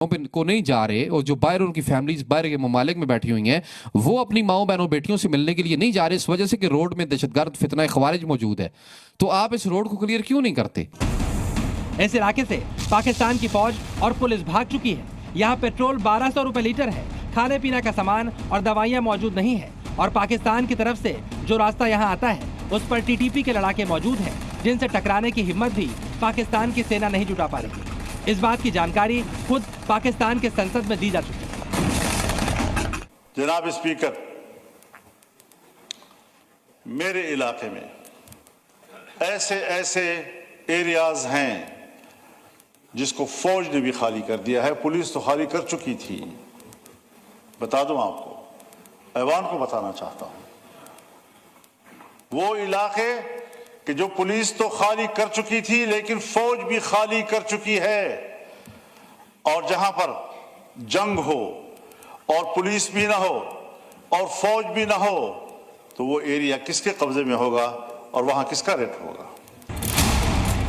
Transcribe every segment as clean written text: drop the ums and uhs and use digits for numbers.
को नहीं जा रहे, और जो बाहर उनकी फैमिलीज बाहर के ममालिक में बैठी हुई हैं, वो अपनी माओ बहनों बेटियों से मिलने के लिए नहीं जा रहे इस वजह से कि रोड में दहशतगर्द फितना खवारिज मौजूद है। तो आप इस रोड को क्लियर क्यों नहीं करते? इस इलाके से पाकिस्तान की फौज और पुलिस भाग चुकी है। यहाँ पेट्रोल 1200 रुपए लीटर है, खाने पीने का सामान और दवाइयाँ मौजूद नहीं है, और पाकिस्तान की तरफ से जो रास्ता यहाँ आता है उस पर टीटीपी के लड़ाके मौजूद हैं, जिनसे टकराने की हिम्मत भी पाकिस्तान की सेना नहीं जुटा पा रही। इस बात की जानकारी खुद पाकिस्तान के संसद में दी जा चुकी है। जनाब स्पीकर, मेरे इलाके में ऐसे एरियाज हैं जिसको फौज ने भी खाली कर दिया है। पुलिस तो खाली कर चुकी थी। बता दूं आपको, ऐवान को बताना चाहता हूं, वो इलाके कि जो पुलिस तो खाली कर चुकी थी लेकिन फौज भी खाली कर चुकी है, और जहां पर जंग हो और पुलिस भी ना हो और फौज भी ना हो, तो वो एरिया किसके कब्जे में होगा और वहां किसका रेट होगा?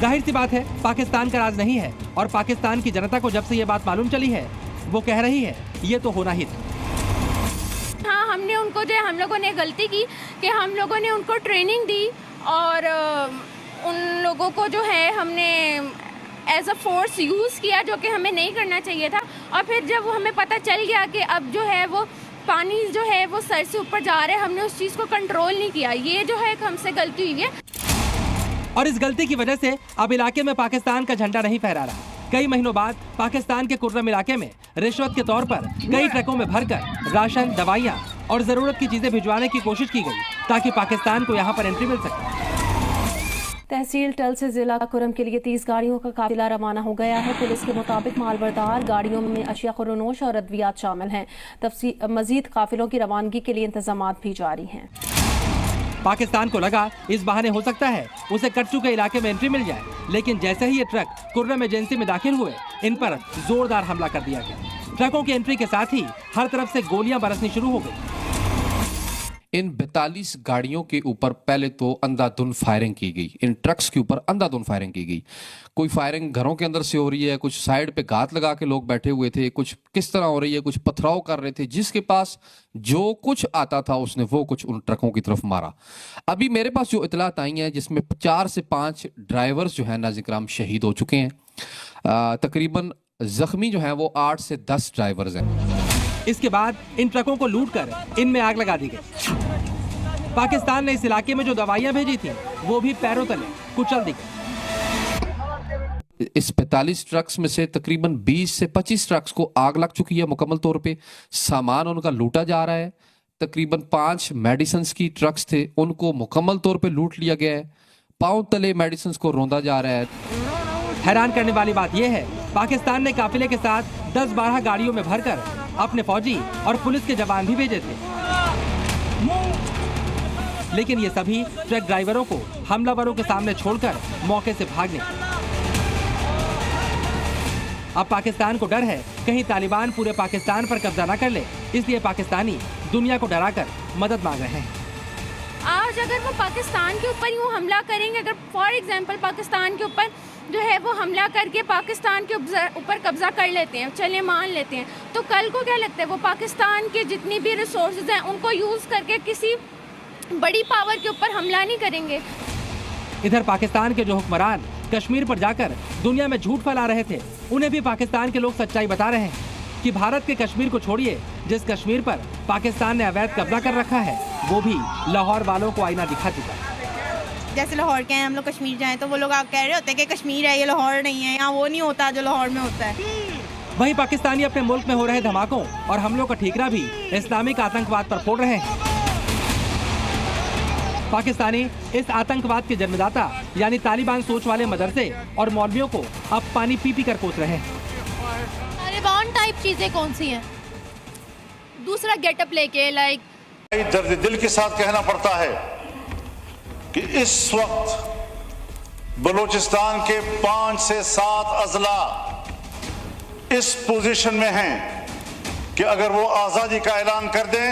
जाहिर सी बात है, पाकिस्तान का राज नहीं है, और पाकिस्तान की जनता को जब से ये बात मालूम चली है वो कह रही है ये तो होना ही था। हाँ, हमने उनको जो हम लोगों ने गलती की कि हम लोगों ने उनको ट्रेनिंग दी और उन लोगों को जो है हमने एज अ फोर्स यूज़ किया, जो कि हमें नहीं करना चाहिए था। और फिर जब हमें पता चल गया कि अब जो है वो पानी जो है वो सर से ऊपर जा रहा है, हमने उस चीज़ को कंट्रोल नहीं किया। ये जो है हमसे गलती हुई है, और इस गलती की वजह से अब इलाके में पाकिस्तान का झंडा नहीं फहरा रहा। कई महीनों बाद पाकिस्तान के कुर्रम इलाके में रिश्वत के तौर पर कई ट्रकों में भरकर राशन, दवाइयाँ और जरूरत की चीजें भिजवाने की कोशिश की गई ताकि पाकिस्तान को यहाँ पर एंट्री मिल सके। तहसील टल से जिला कुर्रम के लिए 30 गाड़ियों का काफिला रवाना हो गया है। पुलिस के मुताबिक मालबरदार गाड़ियों में अशिया खुरनोश और अद्वियात शामिल हैं। मजीद काफिलों की रवानगी के लिए इंतजाम भी जारी हैं। पाकिस्तान को लगा इस बहाने हो सकता है उसे कट चुके इलाके में एंट्री मिल जाए, लेकिन जैसे ही ये ट्रक कुर्रम एजेंसी में दाखिल हुए, इन पर जोरदार हमला कर दिया गया। ट्रकों की एंट्री के साथ ही हर तरफ से गोलियां बरसनी शुरू हो गई। इन 42 गाड़ियों के ऊपर पहले तो अंधाधुंध फायरिंग की गई, इन ट्रक्स के ऊपर अंधाधुंध फायरिंग की गई। कोई फायरिंग घरों के अंदर से हो रही है, कुछ साइड पे घात लगा के लोग बैठे हुए थे, कुछ किस तरह हो रही है, कुछ पथराव कर रहे थे। जिसके पास जो कुछ आता था उसने वो कुछ उन ट्रकों की तरफ मारा। अभी मेरे पास जो इतलात आई हैं जिसमें 4 से 5 ड्राइवर्स जो है नाज़रीन किराम शहीद हो चुके हैं। तकरीबन जख्मी जो है वो 8 से 10 ड्राइवर्स हैं। इसके बाद इन ट्रकों को लूटकर इनमें आग लगा दी गई। पाकिस्तान ने इस इलाके में जो दवाइयां भेजी थी वो भी पैरों तले कुचल दी गई। इस 45 ट्रक्स में से तकरीबन 20 से 25 ट्रक्स को आग लग चुकी है मुकम्मल तौर पे। सामान उनका लूटा जा रहा है। तकरीबन 5 मेडिसिन की ट्रक्स थे, उनको मुकम्मल तौर पे लूट लिया गया है। पांव तले मेडिसिन को रौंदा जा रहा है। हैरान करने वाली बात यह है, पाकिस्तान ने काफिले के साथ 10-12 गाड़ियों में भरकर अपने फौजी और पुलिस के जवान भी भेजे थे, लेकिन ये सभी ट्रक ड्राइवरों को हमलावरों के सामने छोड़कर मौके से भाग निकले। अब पाकिस्तान को डर है कहीं तालिबान पूरे पाकिस्तान पर कब्जा न कर ले, इसलिए पाकिस्तानी दुनिया को डराकर मदद मांग रहे हैं। आज अगर वो पाकिस्तान के ऊपर यूँ हमला करेंगे, अगर फॉर एग्जांपल पाकिस्तान के ऊपर जो है वो हमला करके पाकिस्तान के ऊपर कब्जा कर लेते हैं, चले मान लेते हैं, तो कल को क्या लगता है वो पाकिस्तान के जितनी भी रिसोर्सेज हैं उनको यूज़ करके किसी बड़ी पावर के ऊपर हमला नहीं करेंगे। इधर पाकिस्तान के जो हुक्मरान कश्मीर पर जाकर दुनिया में झूठ फैला रहे थे, उन्हें भी पाकिस्तान के लोग सच्चाई बता रहे हैं कि भारत के कश्मीर को छोड़िए, जिस कश्मीर पर पाकिस्तान ने अवैध कब्जा कर रखा है वो भी लाहौर वालों को आईना दिखा चुका है। जैसे लाहौर के हैं, हम लोग कश्मीर जाएं तो वो लोग आप कह रहे होते हैं कि कश्मीर है, ये लाहौर नहीं है, यहाँ वो नहीं होता जो लाहौर में होता है। वहीं पाकिस्तानी अपने मुल्क में हो रहे धमाकों और हमलों का ठीकरा भी इस्लामिक आतंकवाद पर फोड़ रहे हैं। पाकिस्तानी इस आतंकवाद के जन्मदाता यानी तालिबान सोच वाले मदरसे और मौलवियों को अब पानी पी पी कर कोस रहे हैं। तालिबान टाइप चीजें कौन सी हैं? दूसरा गेटअप लेके दर्द दिल के साथ कहना पड़ता है कि इस वक्त बलूचिस्तान के 5 से 7 अजला इस पोजीशन में हैं कि अगर वो आज़ादी का ऐलान कर दें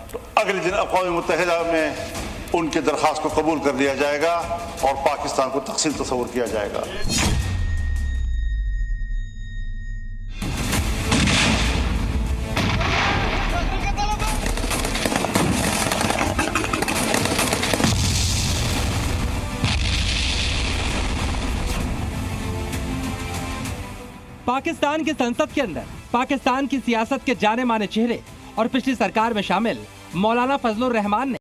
तो अगले दिन अक़वाम मुत्तहिदा में उनकी दरख्वास्त को कबूल कर लिया जाएगा और पाकिस्तान को तक़सीम तस्वुर किया जाएगा। पाकिस्तान की संसद के अंदर पाकिस्तान की सियासत के जाने माने चेहरे और पिछली सरकार में शामिल मौलाना फजलुर रहमान ने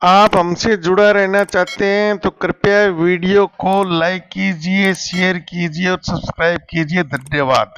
आप हमसे जुड़ा रहना चाहते हैं तो कृपया वीडियो को लाइक कीजिए, शेयर कीजिए और सब्सक्राइब कीजिए। धन्यवाद।